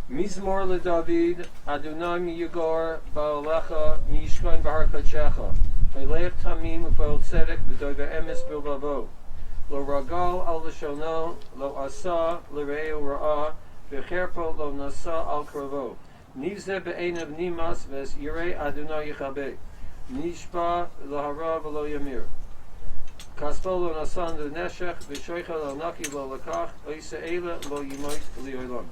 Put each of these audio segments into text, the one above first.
Mizmor LeDavid, Adonai miyugor ba'alecha miyishkain b'har kadshecha. Me'leich tamim u'pa'ol tzedek v'doiver emes bilbavo. Lo ragal al l'shono, lo asa l'reu ra'ah, v'cherpo lo nasa al kravo. Nivze be'enav nimas v'es yirei Adonai yichabeh. Nishba l'hara v'lo yamir. Kaspo lo nasan l'neshech, v'shoicha lo naki lo lakach, oise eile lo yimoit li'olam.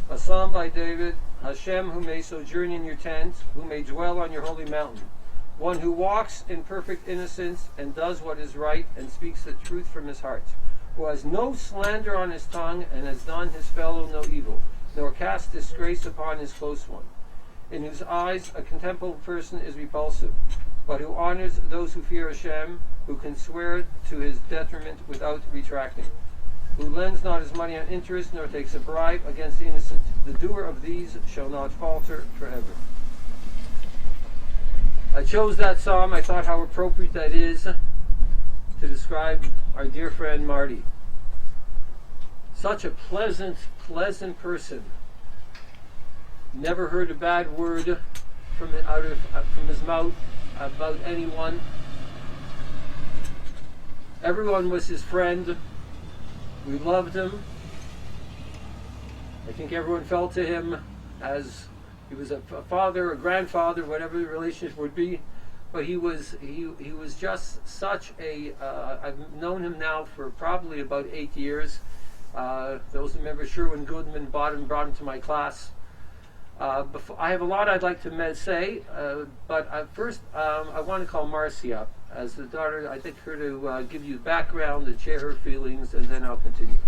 A psalm by David, Hashem, who may sojourn in your tent, who may dwell on your holy mountain, one who walks in perfect innocence and does what is right and speaks the truth from his heart, who has no slander on his tongue and has done his fellow no evil, nor cast disgrace upon his close one, in whose eyes a contemptible person is repulsive, but who honors those who fear Hashem, who can swear to his detriment without retracting, who lends not his money on interest, nor takes a bribe against the innocent. The doer of these shall not falter forever. I chose that psalm. I thought how appropriate that is to describe our dear friend Marty. Such a pleasant person. Never heard a bad word from his mouth about anyone. Everyone was his friend. We loved him. I think everyone felt to him as he was a father, a grandfather, whatever the relationship would be. But he was just such a. I've known him now for probably about 8 years. Those who remember Sherwin Goodman brought him to my class. I have a lot I'd like to say, but first I want to call Marcy up as the daughter. I think her to give you background and share her feelings, and then I'll continue.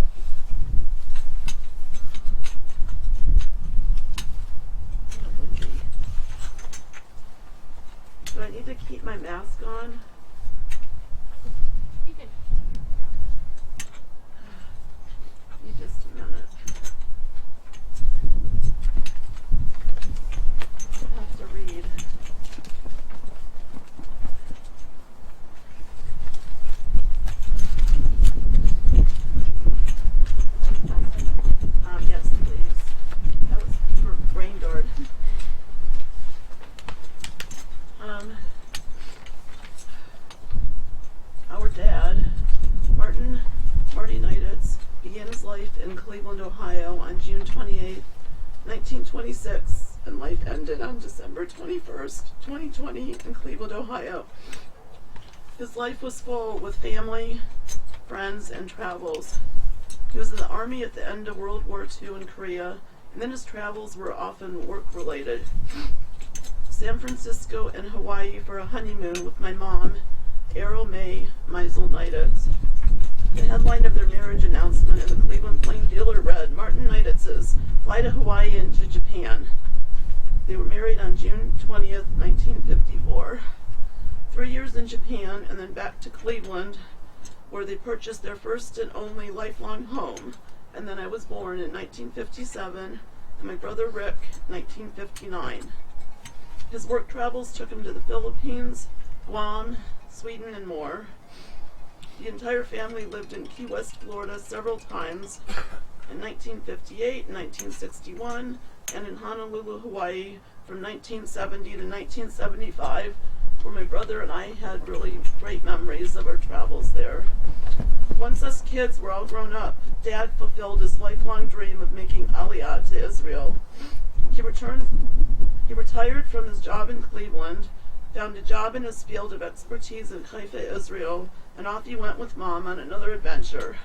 Do I need to keep my mask on? You can. Need just a minute. I have to read. Yes, please. That was for brain dart. Our dad, Marty Neiditz, began his life in Cleveland, Ohio on June 28, 1926, and life ended on December 21st, 2020 in Cleveland, Ohio. His life was full with family, friends, and travels. He was in the Army at the end of World War II in Korea, and then his travels were often work-related. San Francisco and Hawaii for a honeymoon with my mom, Errol May Meisel Neiditz. The headline of their marriage announcement in the Cleveland Plain Dealer read, Martin Neiditz's fly to Hawaii and to Japan. They were married on June 20th, 1954. 3 years in Japan and then back to Cleveland, where they purchased their first and only lifelong home. And then I was born in 1957, and my brother Rick, 1959. His work travels took him to the Philippines, Guam, Sweden, and more. The entire family lived in Key West, Florida several times in 1958 and 1961, and in Honolulu, Hawaii from 1970 to 1975, where my brother and I had really great memories of our travels there. Once us kids were all grown up, Dad fulfilled his lifelong dream of making Aliyah to Israel. He retired from his job in Cleveland, found a job in his field of expertise in Haifa, Israel, and off he went with Mom on another adventure.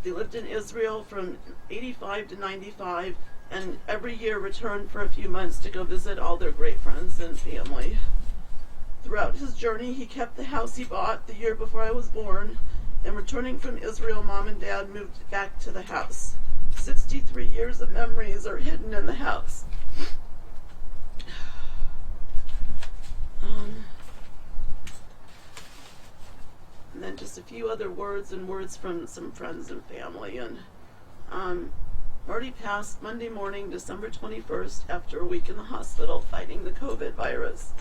They lived in Israel from 85 to 95, and every year returned for a few months to go visit all their great friends and family. Throughout his journey, he kept the house he bought the year before I was born, and returning from Israel, Mom and Dad moved back to the house. 63 years of memories are hidden in the house. And then just a few other words from some friends and family. And Marty passed Monday morning, December 21st, after a week in the hospital fighting the COVID virus.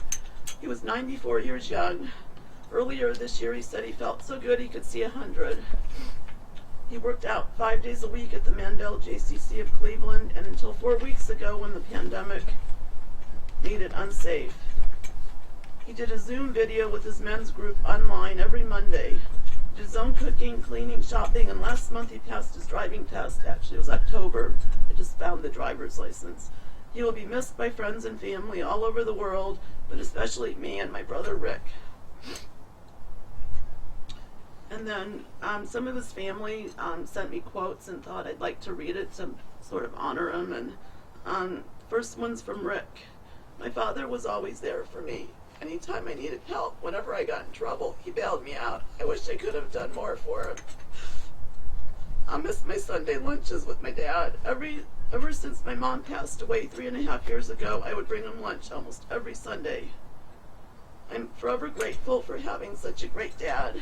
He was 94 years young. Earlier this year, he said he felt so good he could see 100. He worked out 5 days a week at the Mandel JCC of Cleveland, and until 4 weeks ago when the pandemic made it unsafe. He did a Zoom video with his men's group online every Monday. He did his own cooking, cleaning, shopping, and last month he passed his driving test. Actually, it was October. I just found the driver's license. He will be missed by friends and family all over the world, but especially me and my brother Rick. And then some of his family sent me quotes and thought I'd like to read it to sort of honor him. And first one's from Rick. My father was always there for me. Anytime I needed help, whenever I got in trouble, he bailed me out. I wish I could have done more for him. I miss my Sunday lunches with my dad. Ever since my mom passed away 3.5 years ago, I would bring him lunch almost every Sunday. I'm forever grateful for having such a great dad.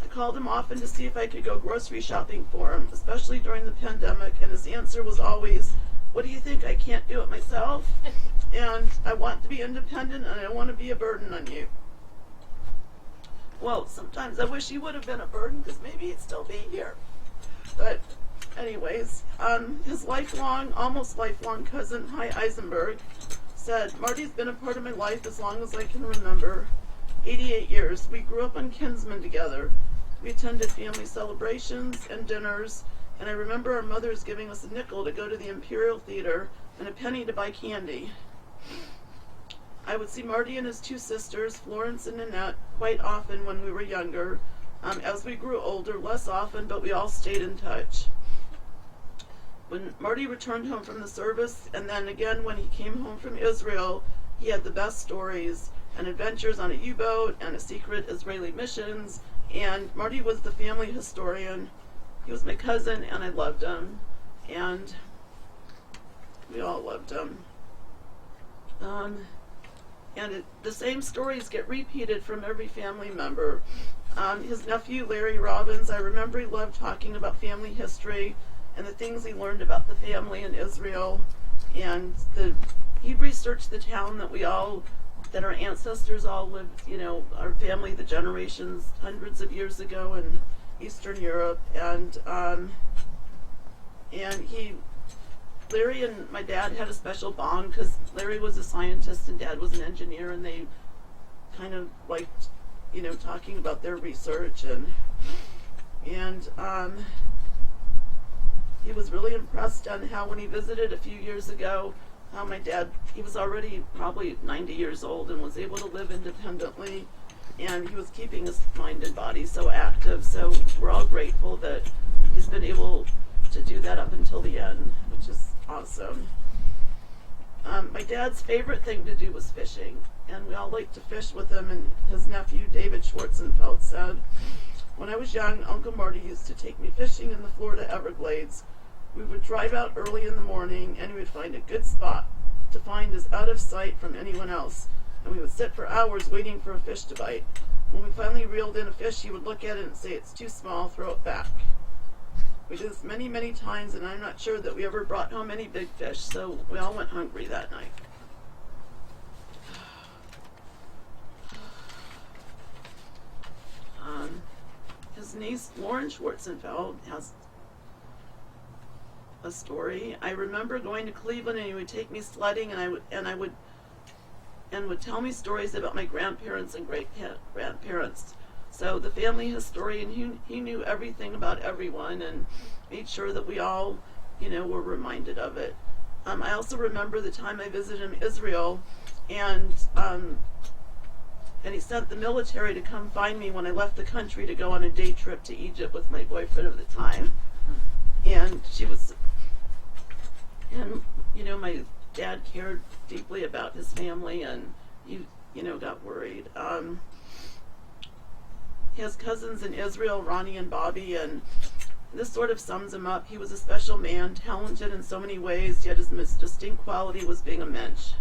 I called him often to see if I could go grocery shopping for him, especially during the pandemic, and his answer was always, "What do you think, I can't do it myself? And I want to be independent and I don't want to be a burden on you." Well, sometimes I wish he would have been a burden because maybe he'd still be here. But anyways, his almost lifelong cousin, Hi Eisenberg, said, "Marty's been a part of my life as long as I can remember. 88 years. We grew up on Kinsman together. We attended family celebrations and dinners, and I remember our mothers giving us a nickel to go to the Imperial Theater and a penny to buy candy. I would see Marty and his two sisters, Florence and Nanette, quite often when we were younger. As we grew older, less often, but we all stayed in touch. When Marty returned home from the service, and then again when he came home from Israel, he had the best stories and adventures on a U-boat and a secret Israeli missions, and Marty was the family historian. He was my cousin, and I loved him, and we all loved him. The same stories get repeated from every family member. His nephew, Larry Robbins, I remember he loved talking about family history and the things he learned about the family in Israel. And he researched the town that our ancestors all lived, our family, the generations, hundreds of years ago in Eastern Europe. And Larry and my dad had a special bond because Larry was a scientist and Dad was an engineer, and they kind of liked, talking about their research, and he was really impressed on how when he visited a few years ago, how my dad, he was already probably 90 years old and was able to live independently, and he was keeping his mind and body so active. So we're all grateful that he's been able to do that up until the end, which is awesome. My dad's favorite thing to do was fishing, and we all liked to fish with him, and his nephew, David Schwarzenfeld, said, "When I was young, Uncle Marty used to take me fishing in the Florida Everglades. We would drive out early in the morning, and we would find a good spot to find us out of sight from anyone else, and we would sit for hours waiting for a fish to bite. When we finally reeled in a fish, he would look at it and say, 'It's too small, throw it back.' We did this many, many times, and I'm not sure that we ever brought home any big fish, so we all went hungry that night." His niece, Lauren Schwarzenfeld, has a story. "I remember going to Cleveland, and he would take me sledding, and would tell me stories about my grandparents and great-grandparents. So the family historian, he knew everything about everyone and made sure that we all, were reminded of it. I also remember the time I visited him in Israel, and he sent the military to come find me when I left the country to go on a day trip to Egypt with my boyfriend of the time. And my dad cared deeply about his family, and he, got worried. He has cousins in Israel, Ronnie and Bobby, and this sort of sums him up. He was a special man, talented in so many ways, yet his most distinct quality was being a mensch.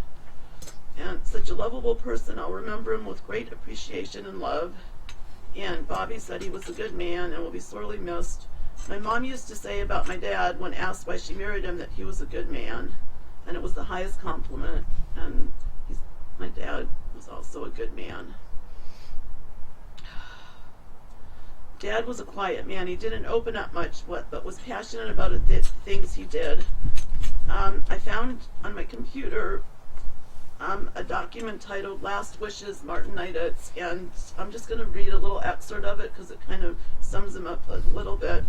And such a lovable person, I'll remember him with great appreciation and love. And Bobby said he was a good man and will be sorely missed. My mom used to say about my dad when asked why she married him that he was a good man, and it was the highest compliment. And My dad was also a good man. Dad was a quiet man. He didn't open up much, but was passionate about the things he did. I found on my computer a document titled Last Wishes, Martin Neiditz, and I'm just going to read a little excerpt of it because it kind of sums him up a little bit.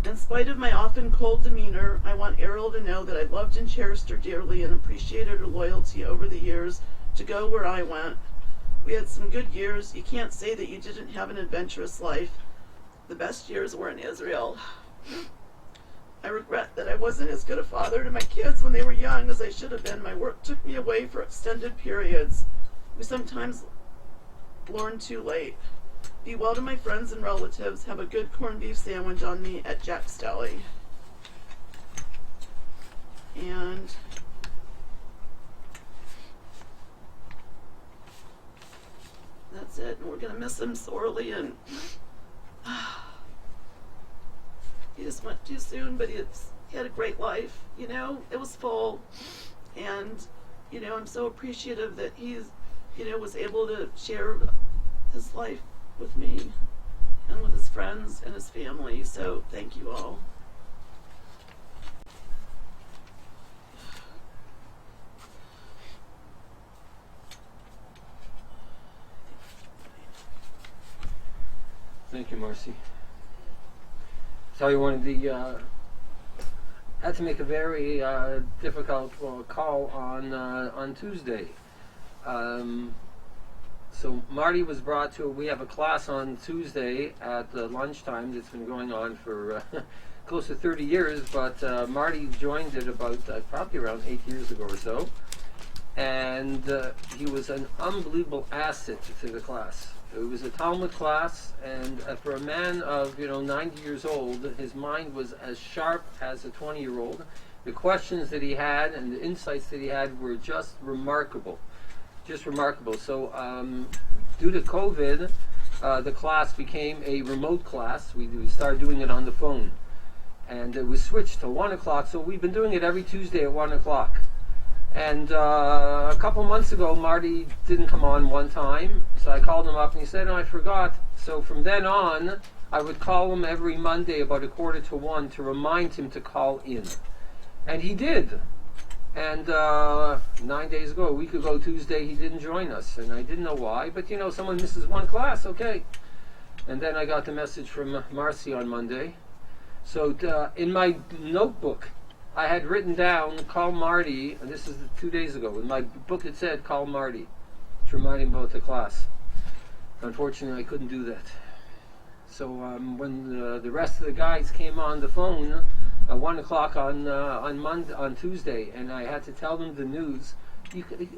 In spite of my often cold demeanor, I want Errol to know that I loved and cherished her dearly and appreciated her loyalty over the years to go where I went. We had some good years. You can't say that you didn't have an adventurous life. The best years were in Israel. I regret that I wasn't as good a father to my kids when they were young as I should have been. My work took me away for extended periods. We sometimes learn too late. Be well to my friends and relatives. Have a good corned beef sandwich on me at Jack's Deli. And that's it. And we're going to miss him sorely. And he just went too soon, but he had a great life. You know, it was full. And, you know, I'm so appreciative that he's, you know, was able to share his life with me and with his friends and his family. So thank you all. Thank you, Marcy. So you wanted the had to make a very difficult call on Tuesday. So Marty was brought to. We have a class on Tuesday at lunchtime that's been going on for close to 30 years. But Marty joined it about probably around 8 years ago or so, and he was an unbelievable asset to the class. It was a Talmud class, and for a man of 90 years old, his mind was as sharp as a 20-year-old. The questions that he had and the insights that he had were just remarkable. So due to COVID, the class became a remote class. We started doing it on the phone, and it was switched to 1 o'clock. So we've been doing it every Tuesday at 1 o'clock. And a couple months ago, Marty didn't come on one time, so I called him up and he said, "Oh, I forgot." So from then on, I would call him every Monday about 12:45 to remind him to call in. And he did. And 9 days ago, a week ago Tuesday, he didn't join us, and I didn't know why. But someone misses one class, okay. And then I got the message from Marcy on Monday. So in my notebook, I had written down, call Marty, and this is 2 days ago. In my book it said, call Marty, to remind him about the class. Unfortunately, I couldn't do that. So when the rest of the guys came on the phone at 1 o'clock on Tuesday, and I had to tell them the news,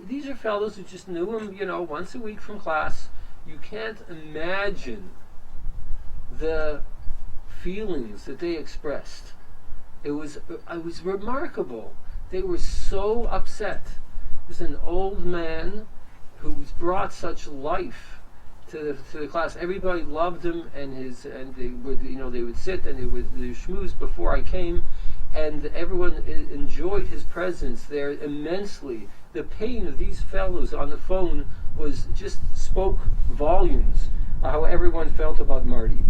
these are fellows who just knew him, once a week from class. You can't imagine the feelings that they expressed. It was remarkable. They were so upset. It was an old man who's brought such life to the class. Everybody loved him, and they would sit and they would schmooze before I came, and everyone enjoyed his presence there immensely. The pain of these fellows on the phone was just spoke volumes. How everyone felt about Marty.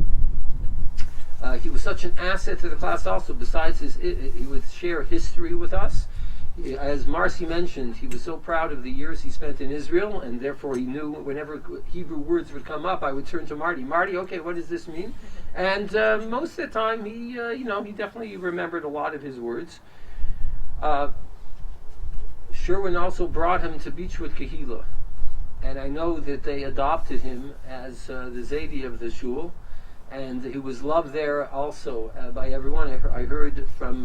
He was such an asset to the class also. Besides he would share history with us. As Marcy mentioned, he was so proud of the years he spent in Israel, and therefore he knew whenever Hebrew words would come up, I would turn to Marty. Marty, okay, what does this mean? And most of the time, he definitely remembered a lot of his words. Sherwin also brought him to Beechwood Kehillah, and I know that they adopted him as the Zaidi of the shul. And he was loved there also by everyone. I heard from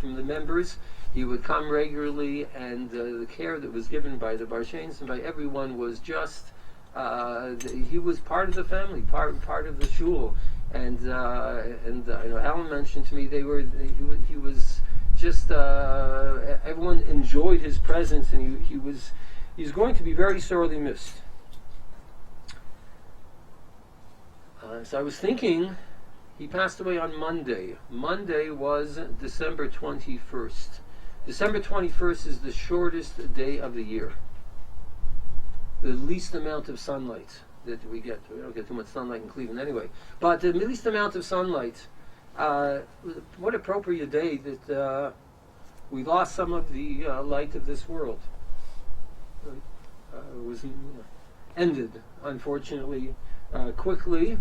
from the members. He would come regularly, and the care that was given by the Barshains and by everyone was just. He was part of the family, part of the shul. And Alan mentioned to me he was just. Everyone enjoyed his presence, and he's going to be very sorely missed. So I was thinking, he passed away on Monday. Monday was December 21st. December 21st is the shortest day of the year. the least amount of sunlight that we get. We don't get too much sunlight in Cleveland anyway. But the least amount of sunlight. What appropriate day that we lost some of the light of this world. It was ended, unfortunately, quickly.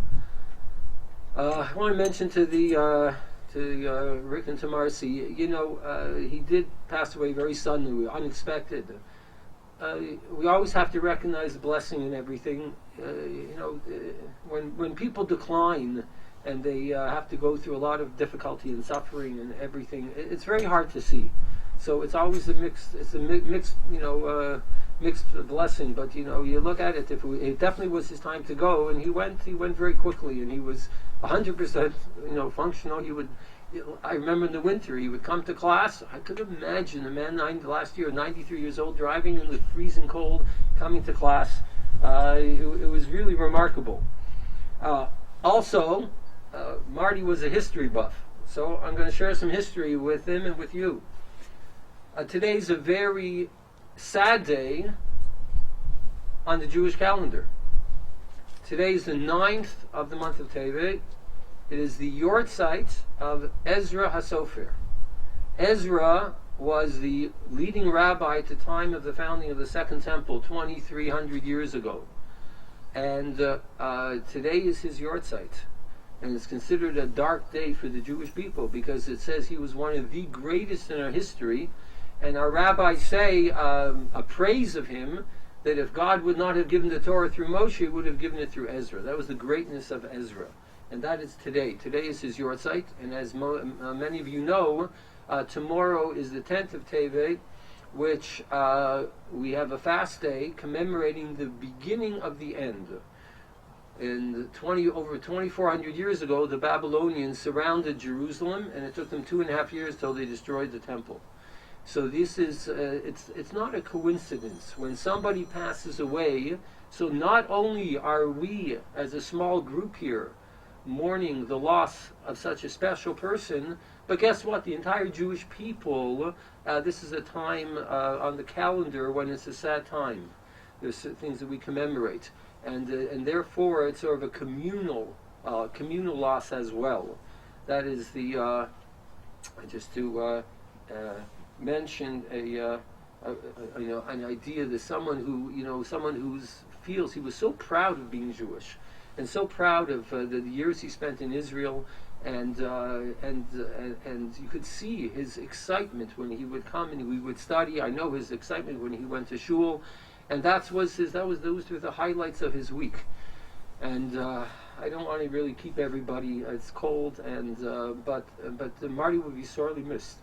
I want to mention to Rick and to Marcy, he did pass away very suddenly, unexpected. We always have to recognize the blessing in everything. When people decline and they have to go through a lot of difficulty and suffering and everything, it's very hard to see. So it's always a mixed blessing. But you look at it. It definitely was his time to go, and he went very quickly, and he was 100% functional. I remember in the winter he would come to class. I could imagine a man last year, 93 years old, driving in the freezing cold, coming to class. It was really remarkable. Also, Marty was a history buff, so I'm going to share some history with him and with you. Today's a very sad day on the Jewish calendar. Today is the 9th of the month of Tevet. It is the Yortzeit of Ezra HaSofer. Ezra was the leading rabbi at the time of the founding of the Second Temple, 2,300 years ago. And today is his Yortzeit. And it's considered a dark day for the Jewish people because it says he was one of the greatest in our history. And our rabbis say a praise of him, that if God would not have given the Torah through Moshe, he would have given it through Ezra. That was the greatness of Ezra. And that is today. Today is his Yortzeit. And as many of you know, tomorrow is the 10th of Tevet, which we have a fast day commemorating the beginning of the end. Over 2,400 years ago, the Babylonians surrounded Jerusalem, and it took them 2.5 years till they destroyed the temple. So this is, it's not a coincidence. When somebody passes away, so not only are we, as a small group here, mourning the loss of such a special person, but guess what? The entire Jewish people, this is a time on the calendar when it's a sad time. There's things that we commemorate. And therefore, it's sort of a communal loss as well. That is the, just to mention an idea that someone who feels he was so proud of being Jewish, and so proud of the years he spent in Israel, and you could see his excitement when he would come and we would study. I know his excitement when he went to shul. And those were the highlights of his week. And I don't want to really keep everybody. It's cold, but Marty will be sorely missed.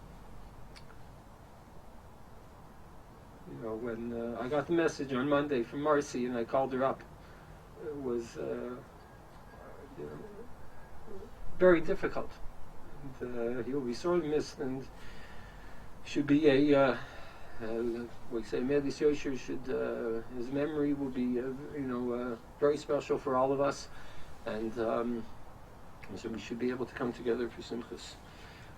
When I got the message on Monday from Marcy and I called her up, it was very difficult. And, he will be sorely missed, and should be a. We say Medis Yosher should, his memory will be, very special for all of us, and so we should be able to come together for Simchas.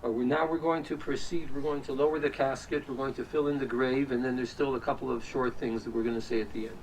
We're going to proceed. We're going to lower the casket. We're going to fill in the grave, and then there's still a couple of short things that we're going to say at the end.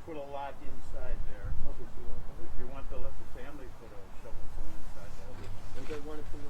put a lot inside there. If you want to let the family put a shovel inside there. They want to put it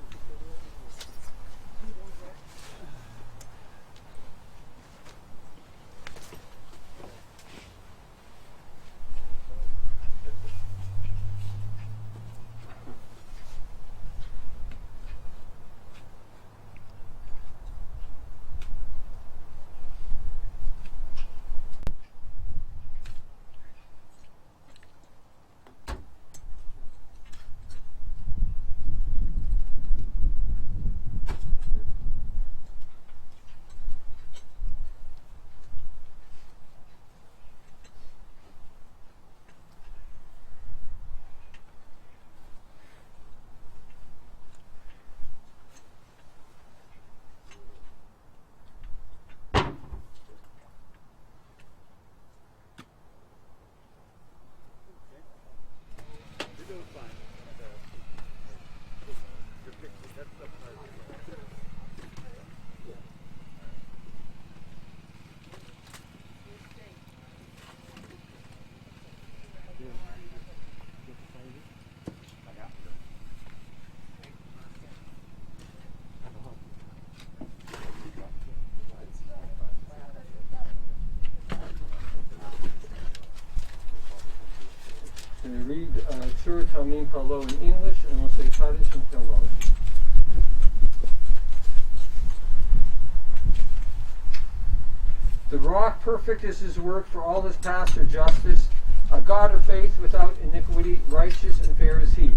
read Tzur Talmim Palo in English, and we'll say Kaddish and Shalom. The rock perfect is his work, for all his paths are justice. A God of faith without iniquity, righteous and fair is he.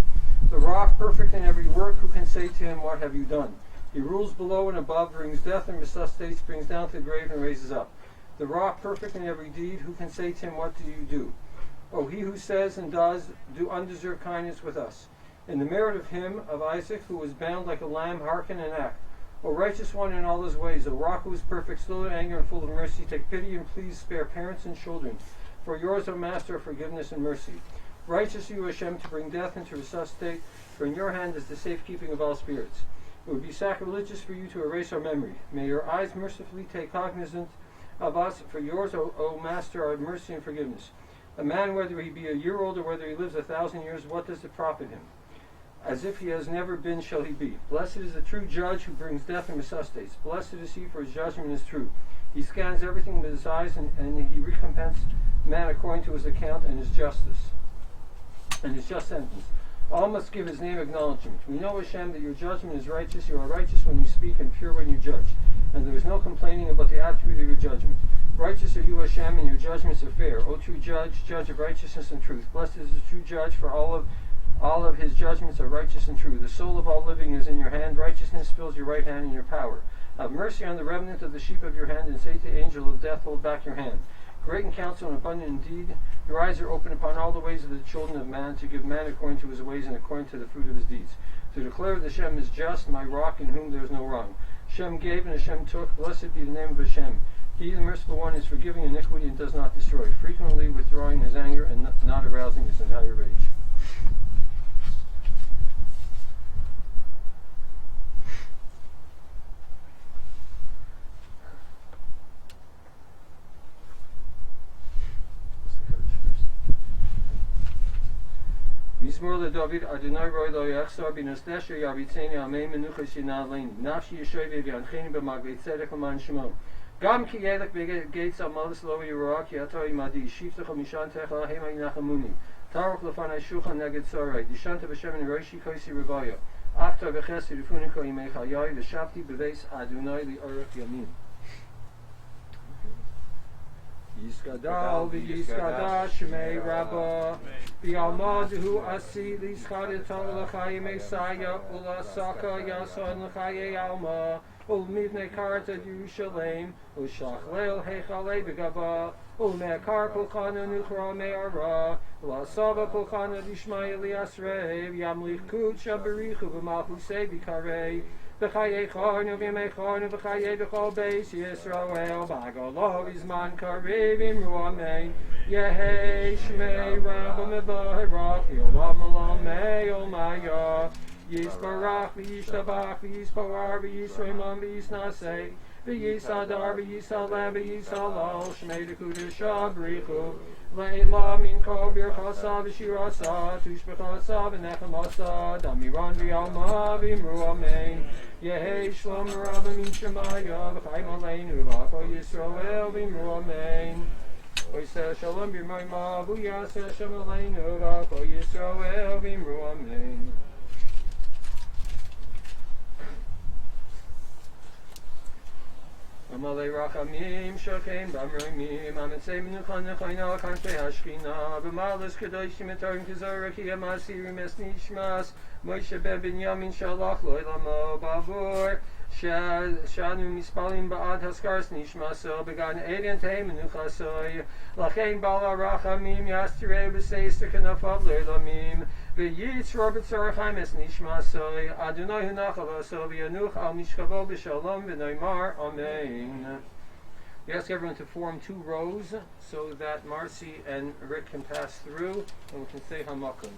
The rock perfect in every work, who can say to him, what have you done? He rules below and above, brings death and resuscitates, brings down to the grave and raises up. The rock perfect in every deed, who can say to him, what do you do? O he who says and does do undeserved kindness with us. In the merit of him, of Isaac, who was bound like a lamb, hearken and act. O righteous one in all his ways, O rock who is perfect, slow to anger and full of mercy, take pity and please spare parents and children. For yours, O Master, are forgiveness and mercy. Righteous are you, Hashem, to bring death and to resuscitate, for in your hand is the safekeeping of all spirits. It would be sacrilegious for you to erase our memory. May your eyes mercifully take cognizance of us, for yours, O Master, are mercy and forgiveness. A man, whether he be a year old or whether he lives 1,000 years, what does it profit him? As if he has never been, shall he be. Blessed is the true judge who brings death and resuscitates. Blessed is he, for his judgment is true. He scans everything with his eyes, and he recompenses man according to his account and his justice, and his just sentence. All must give his name acknowledgement. We know, Hashem, that your judgment is righteous. You are righteous when you speak and pure when you judge. And there is no complaining about the attribute of your judgment. Righteous are you, Hashem, and your judgments are fair. O true judge, judge of righteousness and truth. Blessed is the true judge, for all of his judgments are righteous and true. The soul of all living is in your hand. Righteousness fills your right hand and your power. Have mercy on the remnant of the sheep of your hand, and say to the angel of death, hold back your hand. Great in counsel and abundant indeed. Your eyes are open upon all the ways of the children of man, to give man according to his ways and according to the fruit of his deeds. To declare that Hashem is just, my rock, in whom there is no wrong. Hashem gave and Hashem took. Blessed be the name of Hashem. He, the merciful one, is forgiving iniquity and does not destroy, frequently withdrawing his anger and not arousing his entire rage. Mizmor leDavid Adonai roi lo yachzor b'nosdesher yavitzeni amei menucha shina leini nafshi yeshoy v'yancheni b'magvei tzedek l'man shemo gam ki yelech b'gates amalis lo yirah ki ato imadi shiftecha mishantecha hema yinachamuni taruch lefanai shulchan neged tzorei dishanta b'shem roishi koisi revaya after v'chesed ufuniko yimei chayai v'shavti b'veis Adonai li'orech yamin. Yiskadal v'yiskada shmei rabba v'yalmadu asi l'yiskadetol l'chayim esaya u'lasaka yason l'chayei alma u'mivnei karta Yerushalayim u'shachlel heichalei b'gava u'me'akar pulchana nuchra me'ara u'asava pulchana dishmaya li'asrei v'yamlich kut shabarichu v'malchusei v'karei V'chayei chornu v'yemei chornu v'chayei v'chol beis Yisrael b'agolo v'zman karev imru amen Yehei shmei rabba mevaherach Yolam olam me'ol maya Yisbarach v'yishtabach v'yisparar v'yisreman v'yisnasei V'yisadar v'yisalem v'yisalal Shmei d'kudesh abrichu Leila min kol birchasa v'shirasa tushbechasa v'nechamasa damiran v'yalma v'imru amen. Yehi shlom rabba min shemaya v'chaim aleinu v'achol Yisrael v'imru amen. Oiseh shalom b'mayma v'yaseh Hashem aleinu v'achol Yisrael v'imru amen. Amalei rachamim shokein b'amroimim amitzei menucha nechoina kanfei hashchina b'malos kadoshim etarim kizora ki amasirim es nishmas Moshe ben Binyamin shalach lo elamo bavur shanu mispalim ba'ad haskars nishmaso began Eden tei menuchasoy lachein bala rachamim yastirei b'seis tekanafav lo elamim v'yitz robert tzorachim es nishmasoy Adonai hunachavaso v'yanuch al mishkavo b'shalom v'noimar amen. We ask everyone to form 2 rows so that Marcy and Rick can pass through and we can say hamakum.